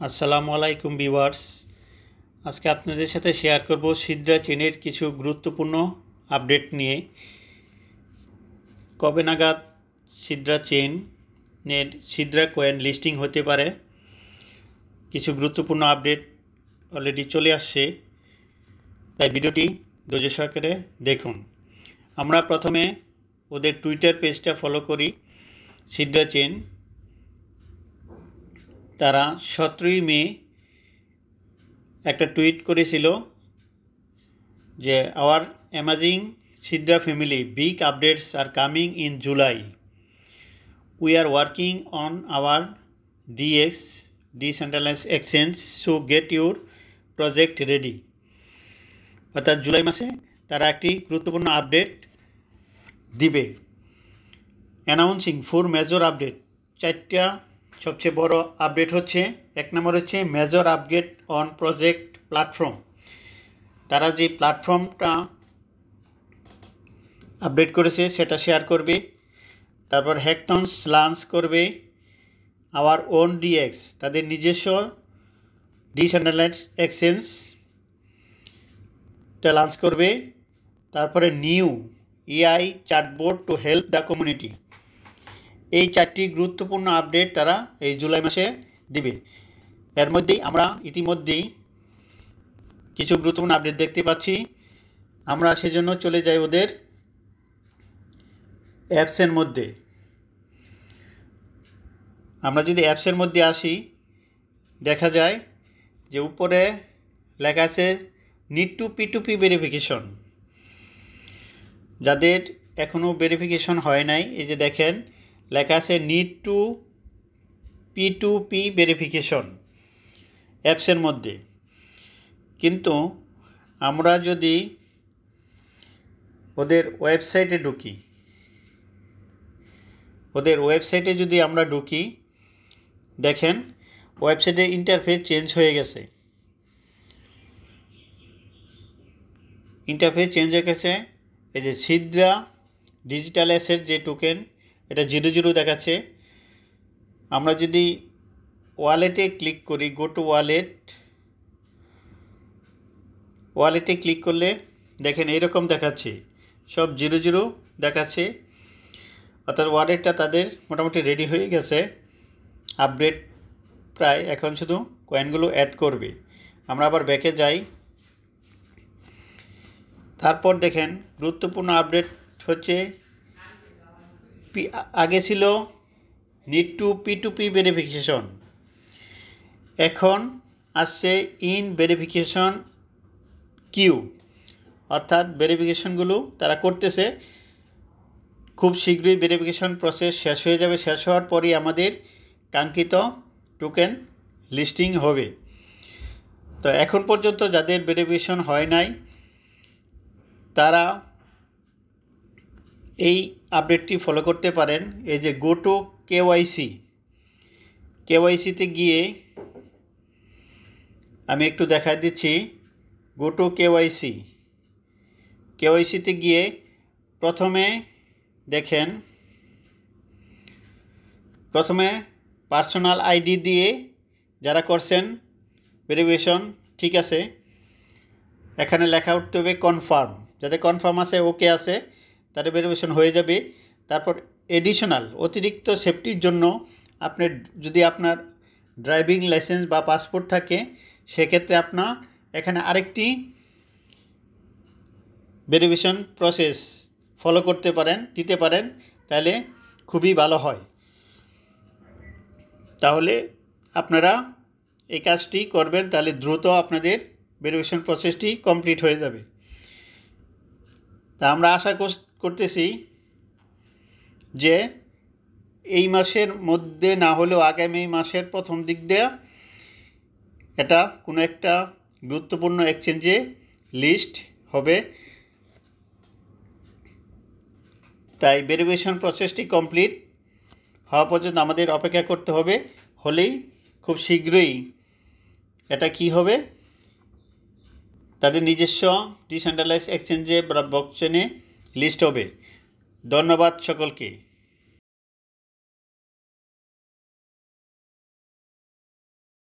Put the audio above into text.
আসসালামু আলাইকুম ভিউয়ার্স। আজকে আপনাদের সাথে শেয়ার করব সিদ্রা চেনের কিছু গুরুত্বপূর্ণ আপডেট নিয়ে। কবে নাগাদ সিদ্রা চেনের সিদ্রা কয়েন লিস্টিং হতে পারে, কিছু গুরুত্বপূর্ণ আপডেট অলরেডি চলে আসছে, তাই ভিডিওটি ধৈর্য সহকারে দেখুন। আমরা প্রথমে ওদের টুইটার পেজটা ফলো করি। সিদ্রা চেন তারা 17ই মে একটা টুইট করেছিল যে our amazing Sidra family, big updates are coming in July, we are working on our DX decentralise exchange, so get your project ready. অর্থাৎ জুলাই মাসে তারা একটি গুরুত্বপূর্ণ আপডেট দিবে। অ্যানাউন্সিং 4 মেজর আপডেট, 4টা সবচেয়ে বড় আপডেট হচ্ছে, এক নম্বর হচ্ছে major update on project platform. তারা যে প্ল্যাটফর্মটা আপডেট করেছে সেটা শেয়ার করবে। তারপর হ্যাকটনস লঞ্চ করবে। আওয়ার ওন ডিএক্স, তাদের নিজস্ব ডিসেন্ট্রালাইজড এক্সচেঞ্জটা লঞ্চ করবে। তারপরে new AI chatbot to help the community. এই 4টি গুরুত্বপূর্ণ আপডেট তারা এই জুলাই মাসে দিবে। এর মধ্যেই আমরা ইতিমধ্যেই কিছু গুরুত্বপূর্ণ আপডেট দেখতে পাচ্ছি। আমরা সেজন্য চলে যাই ওদের অ্যাপসের মধ্যে। আমরা যদি অ্যাপসের মধ্যে আসি, দেখা যায় যে উপরে লেখা আছে নিড টু P2P ভেরিফিকেশন। যাদের এখনও ভেরিফিকেশন হয় নাই, এই যে দেখেন লেখা আছে নিড টু P2P ভেরিফিকেশন অ্যাপসের মধ্যে। কিন্তু আমরা যদি ওদের ওয়েবসাইটে ঢুকি, যদি আমরা ঢুকি, দেখেন ওয়েবসাইটের ইন্টারফেস চেঞ্জ হয়ে গেছে। এই যে সিদ্রা ডিজিটাল অ্যাসেট যে টোকেন, এটা 00 দেখাচ্ছে। আমরা যদি ওয়ালেটে ক্লিক করি, গো টু ওয়ালেটে ক্লিক করলে দেখেন এইরকম দেখাচ্ছে, সব 00 দেখাচ্ছে। অর্থাৎ ওয়ালেটটা তাদের মোটামুটি রেডি হয়ে গেছে, আপডেট প্রায়, এখন শুধু কয়েনগুলো অ্যাড করবে। আমরা আবার ব্যাকে যাই। তারপর দেখেন গুরুত্বপূর্ণ আপডেট হচ্ছে, আগে ছিল নিড টু P2P ভেরিফিকেশন, এখন আসছে ইন ভেরিফিকেশন কিউ। অর্থাৎ ভেরিফিকেশনগুলো তারা করতেছে, খুব শীঘ্রই ভেরিফিকেশন প্রসেস শেষ হয়ে যাবে। শেষ হওয়ার পরই আমাদের কাঙ্ক্ষিত টোকেন লিস্টিং হবে। তো এখন পর্যন্ত যাদের ভেরিফিকেশন হয় নাই, তারা এই আপডেটটি ফলো করতে পারেন। এই যে গো টু কেওয়াইসিতে গিয়ে আমি একটু দেখা দিচ্ছি। গো টু কেওয়াইসিতে গিয়ে প্রথমে দেখেন, পার্সোনাল আইডি দিয়ে যারা করছেন ভেরিফিকেশন, ঠিক আছে, এখানে লেখা উঠতে হবে কনফার্ম। যাদের কনফার্ম আছে, ওকে আছে, তাদের ভেরিফিকেশন হয়ে যাবে। তারপর এডিশনাল অতিরিক্ত সেফটির জন্য আপনি যদি আপনার ড্রাইভিং লাইসেন্স বা পাসপোর্ট থাকে, সেক্ষেত্রে আপনার এখানে আরেকটি ভেরিফিকেশন প্রসেস ফলো দিতে পারেন, তাহলে খুবই ভালো হয়। তাহলে আপনারা এই কাজটি করবেন, তাহলে দ্রুত আপনাদের ভেরিফিকেশন প্রসেসটি কমপ্লিট হয়ে যাবে। তা আমরা আশা করতেছি যে এই মাসের মধ্যে না হলেও আগামী মাসের প্রথম দিক দিয়ে এটা কোনো একটা গুরুত্বপূর্ণ এক্সচেঞ্জে লিস্ট হবে। তাই ভেরিফিকেশন প্রসেসটি কমপ্লিট হওয়া পর্যন্ত আমাদের অপেক্ষা করতে হবে। হলেই খুব শীঘ্রই এটা কি হবে, তাদের নিজস্ব ডিসেন্ট্রালাইজড এক্সচেঞ্জে বা ব্লকচেনে লিস্ট হবে। ধন্যবাদ সকলকে।